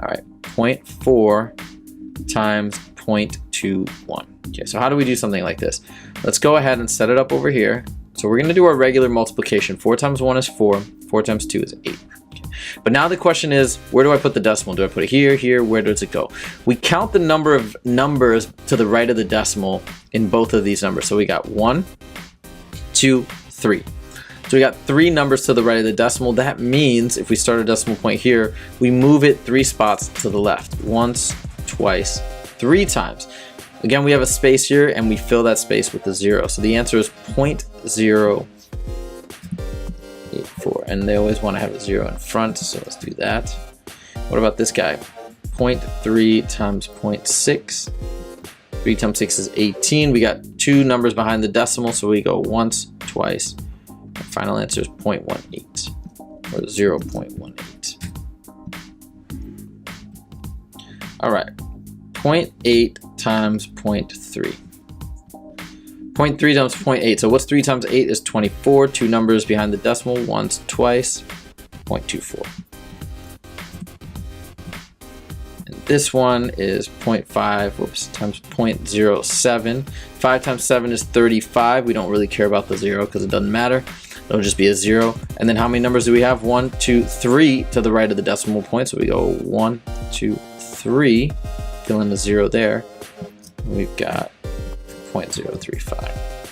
All right, 0.4 times 0.21. Okay, so how do we do something like this? Let's go ahead and set it up over here. So we're gonna do our regular multiplication. 4 times 1 is 4, 4 times 2 is 8. Okay. But now the question is, where do I put the decimal? Do I put it here, here, where does it go? We count the number of numbers to the right of the decimal in both of these numbers. So we got 1, 2, 3. So we got 3 numbers to the right of the decimal. That means if we start a decimal point here, we move it 3 spots to the left. Once, twice, 3 times. Again, we have a space here and we fill that space with the 0. So the answer is 0.084. And they always want to have a 0 in front, so let's do that. What about this guy? 0.3 times 0.6. 3 times 6 is 18. We got 2 numbers behind the decimal, so we go once, twice. Our final answer is 0.18 or 0.18. All right. 0.8 times 0.3. 0.3 times 0.8. So what's 3 times 8 is 24. 2 numbers behind the decimal, once, twice, 0.24. And this one is 0.5, whoops, times 0.07. 5 times 7 is 35. We don't really care about the 0 because it doesn't matter. It'll just be a 0. And then how many numbers do we have? 1, 2, 3 to the right of the decimal point. So we go 1, 2, 3. Fill in the 0 there. We've got 0.035.